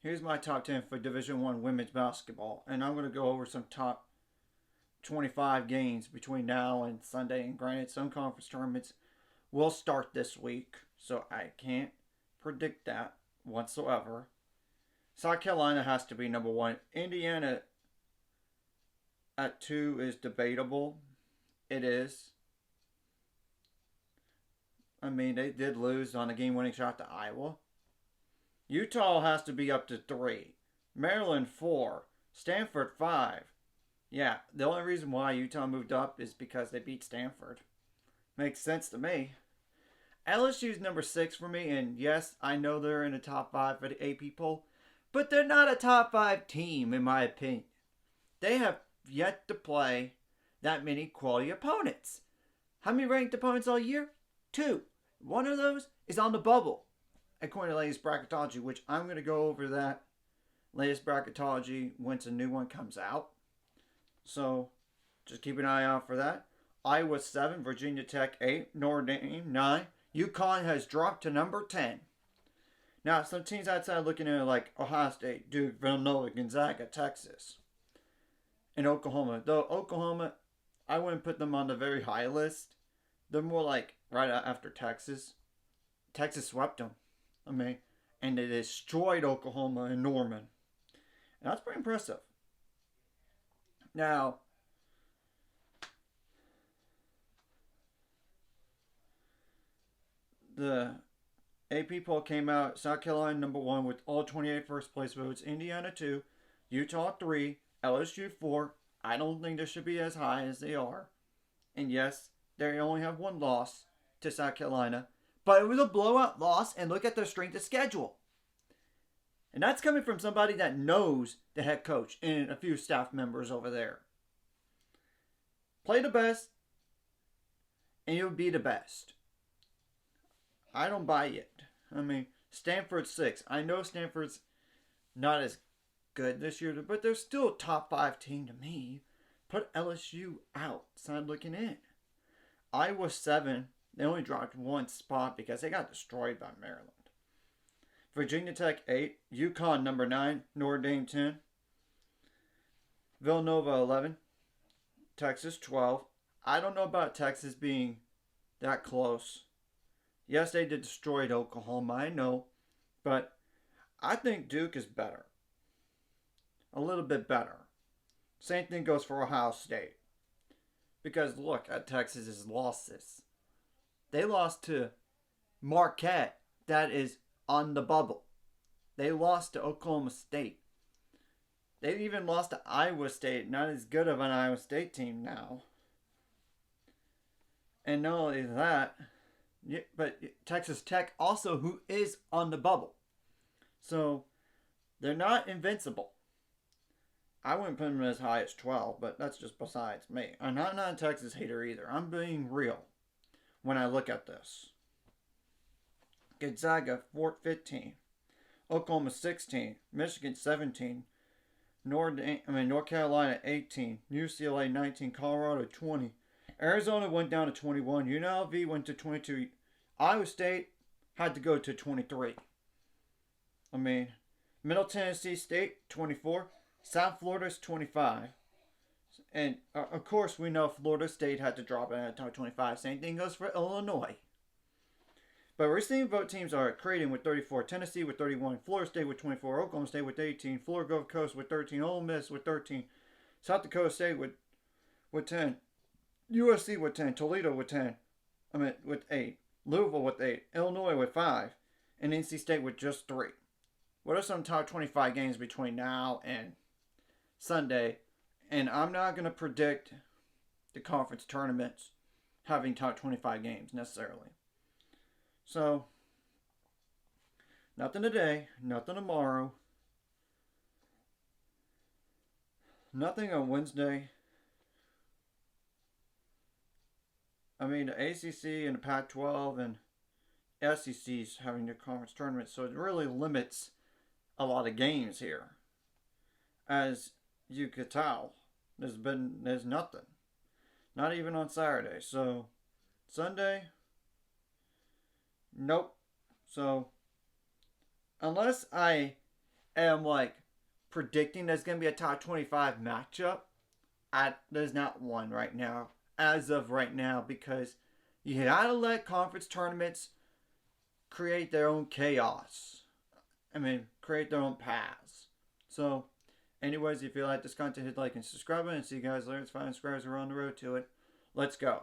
Here's my top 10 for Division 1 women's basketball, and I'm going to go over some top 25 games between now and Sunday. And granted, some conference tournaments will start this week, so I can't predict that whatsoever. South Carolina has to be number 1. Indiana at 2 is debatable. It is. I mean, they did lose on a game-winning shot to Iowa. Utah has to be up to 3. Maryland 4. Stanford 5. Yeah, the only reason why Utah moved up is because they beat Stanford. Makes sense to me. LSU's number 6 for me, and yes, I know they're in the top 5 for the AP poll, but they're not a top 5 team in my opinion. They have yet to play that many quality opponents. How many ranked opponents all year? 2. One of those is on the bubble, according to latest bracketology, which I'm going to go over that latest bracketology once a new one comes out. So just keep an eye out for that. Iowa 7, Virginia Tech 8, Notre Dame 9. UConn has dropped to number 10. Now, some teams outside looking at it like Ohio State, Duke, Villanova, Gonzaga, Texas, and Oklahoma. Though Oklahoma, I wouldn't put them on the very high list. They're more like right after Texas. Texas swept them. And they destroyed Oklahoma and Norman. And that's pretty impressive. Now, the AP poll came out. South Carolina number 1 with all 28 first place votes. Indiana 2. Utah 3. LSU 4. I don't think they should be as high as they are. And yes, they only have 1 loss to South Carolina. But it was a blowout loss, and look at their strength of schedule. And that's coming from somebody that knows the head coach and a few staff members over there. Play the best, and you'll be the best. I don't buy it. Stanford 6. I know Stanford's not as good this year, but they're still a top 5 team to me. Put LSU outside looking in. Iowa 7. They only dropped 1 spot because they got destroyed by Maryland. Virginia Tech 8. UConn number 9. Notre Dame 10. Villanova 11. Texas 12. I don't know about Texas being that close. Yes, they did destroy Oklahoma, I know. But I think Duke is better. A little bit better. Same thing goes for Ohio State. Because look at Texas's losses. They lost to Marquette, that is on the bubble. They lost to Oklahoma State. They even lost to Iowa State, not as good of an Iowa State team now. And not only that, but Texas Tech also, who is on the bubble. So, they're not invincible. I wouldn't put them as high as 12, but that's just besides me. And I'm not a Texas hater either. I'm being real when I look at this. Gonzaga 15, Oklahoma 16, Michigan 17, North Carolina 18, UCLA 19, Colorado 20, Arizona went down to 21, UNLV went to 22, Iowa State had to go to 23. Middle Tennessee State 24, South Florida's 25. And, of course, we know Florida State had to drop in at 25. Same thing goes for Illinois. But receiving vote teams are Creighton with 34, Tennessee with 31, Florida State with 24, Oklahoma State with 18, Florida Gulf Coast with 13, Ole Miss with 13, South Dakota State with 10, USC with 10, Toledo with 10, with 8, Louisville with 8, Illinois with 5, and NC State with just 3. What are some top 25 games between now and Sunday? And I'm not going to predict the conference tournaments having top 25 games necessarily. So, nothing today, nothing tomorrow, nothing on Wednesday. The ACC and the Pac-12 and SEC's having their conference tournaments, so it really limits a lot of games here. As you could tell, there's nothing. Not even on Saturday. So, Sunday, nope. So, unless I and I'm like predicting there's gonna be a top 25 matchup. There's not one right now, as of right now, because you gotta let conference tournaments create their own chaos. I mean, create their own paths. So, anyways, if you like this content, hit like and subscribe, and see you guys later. It's 5 subscribers. We're on the road to it. Let's go.